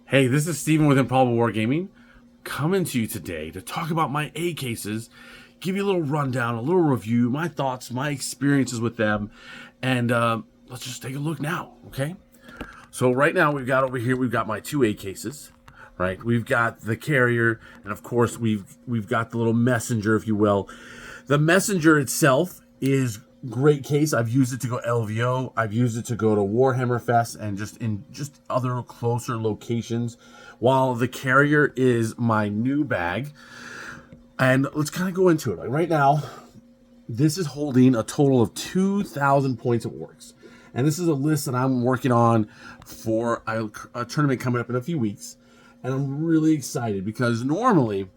Hey, this is Steven with Improbable Wargaming, coming to you today to talk about my Acases, give you a little rundown, a little review, my thoughts, my experiences with them, and let's just take a look now, okay? So right now we've got my two Acases, right? We've got the carrier, and of course we've got the little messenger, if you will. The messenger itself is great case. I've used it to go LVO. I've used it to go to Warhammer Fest and just other closer locations. While the carrier is my new bag, and let's kind of go into it. Like right now, this is holding a total of 2,000 points of orcs, and this is a list that I'm working on for a tournament coming up in a few weeks, and I'm really excited because normally,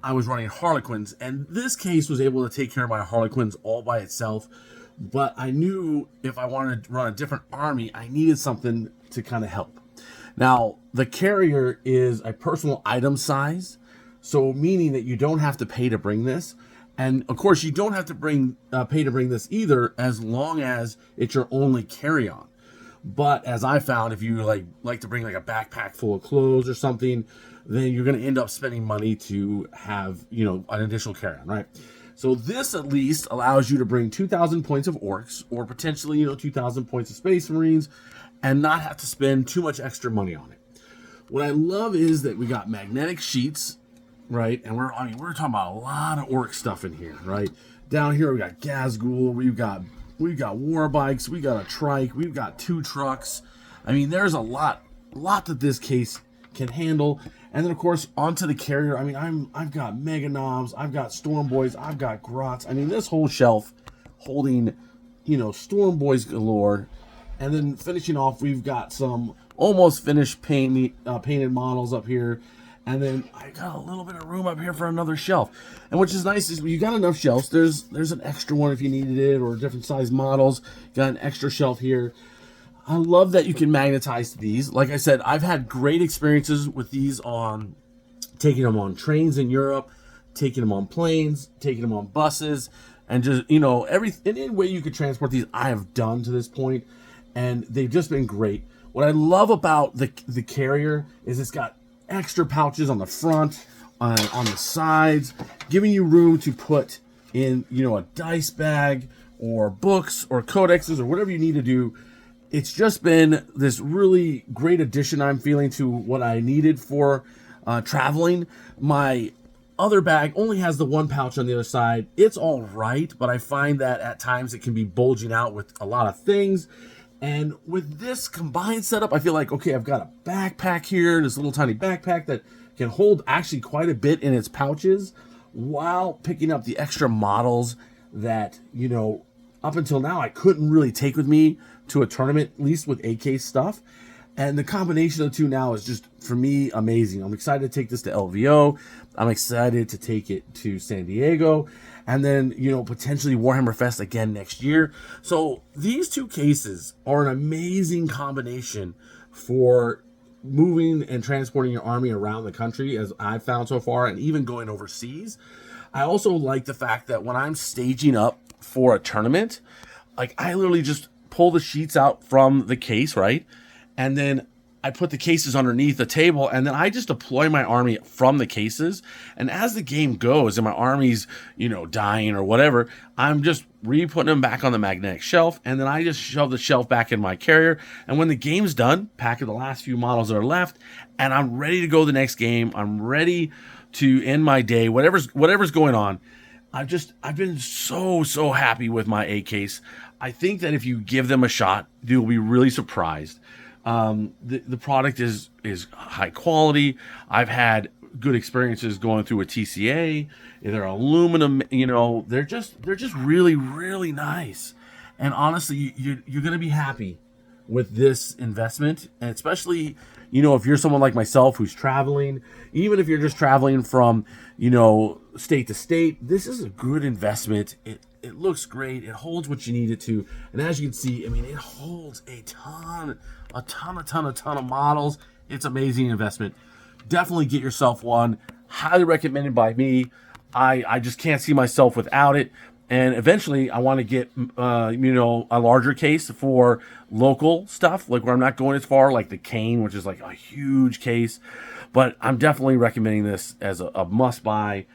I was running Harlequins, and this case was able to take care of my Harlequins all by itself. But I knew if I wanted to run a different army, I needed something to kind of help. Now, the carrier is a personal item size, so meaning that you don't have to pay to bring this. And of course, you don't have to pay to bring this either, as long as it's your only carry-on. But as I found, if you like to bring like a backpack full of clothes or something, then you're going to end up spending money to have, an additional carry-on, right? So this at least allows you to bring 2,000 points of orcs, or potentially, 2,000 points of space marines, and not have to spend too much extra money on it. What I love is that we got magnetic sheets, right? And we're talking about a lot of orc stuff in here, right? Down here we got Gazgul, we've got war bikes, we got a trike, we've got 2 trucks. I mean, there's a lot that this case can handle. And then of course onto the carrier, I've got Mega Knobs, I've got Storm Boys, I've got Grots. I mean, this whole shelf holding, Storm Boys galore. And then finishing off, we've got some almost finished painted models up here. And then I got a little bit of room up here for another shelf. And which is nice is you got enough shelves. There's an extra one if you needed it, or different size models. Got an extra shelf here. I love that you can magnetize these. Like I said, I've had great experiences with these on taking them on trains in Europe, taking them on planes, taking them on buses, and just, any way you could transport these I have done to this point, and they've just been great. What I love about the carrier is it's got extra pouches on the front, on the sides, giving you room to put in, a dice bag or books or codexes or whatever you need to do. It's just been this really great addition I'm feeling to what I needed for traveling. My other bag only has the one pouch on the other side. It's all right, but I find that at times it can be bulging out with a lot of things. And with this combined setup, I feel like, okay, I've got a backpack here, this little tiny backpack that can hold actually quite a bit in its pouches, while picking up the extra models that, up until now I couldn't really take with me to a tournament, at least with Acase stuff. And the combination of the two now is just, for me, amazing. I'm excited to take this to LVO. I'm excited to take it to San Diego. And then, potentially Warhammer Fest again next year. So these two cases are an amazing combination for moving and transporting your army around the country, as I've found so far, and even going overseas. I also like the fact that when I'm staging up for a tournament, I literally just pull the sheets out from the case, right? And then I put the cases underneath the table, and then I just deploy my army from the cases. And as the game goes and my army's, dying or whatever, I'm just re-putting them back on the magnetic shelf, and then I just shove the shelf back in my carrier. And when the game's done, pack the last few models that are left, and I'm ready to go the next game. I'm ready to end my day, whatever's going on. I've been so happy with my Acase. I think that if you give them a shot, you'll be really surprised. The product is high quality. I've had good experiences going through a TCA. They're aluminum, they're just really nice. And honestly, you're going to be happy with this investment, and especially, if you're someone like myself who's traveling, even if you're just traveling from, state to state, this is a good investment. It looks great. It holds what you need it to. And as you can see, it holds a ton of models. It's an amazing investment. Definitely get yourself one. Highly recommended by me. I just can't see myself without it. And eventually I want to get, a larger case for local stuff, like where I'm not going as far, like the cane, which is like a huge case. But I'm definitely recommending this as a must buy.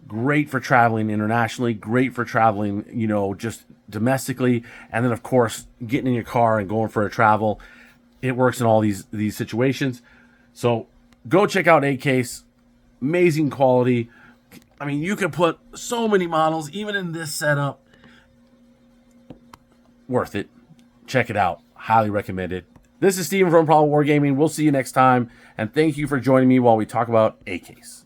Great for traveling internationally, great for traveling, just domestically. And then, of course, getting in your car and going for a travel. It works in all these situations. So go check out Acase. Amazing quality. I mean, you can put so many models, even in this setup. Worth it. Check it out. Highly recommend it. This is Steven from Probable Wargaming. We'll see you next time. And thank you for joining me while we talk about Acase.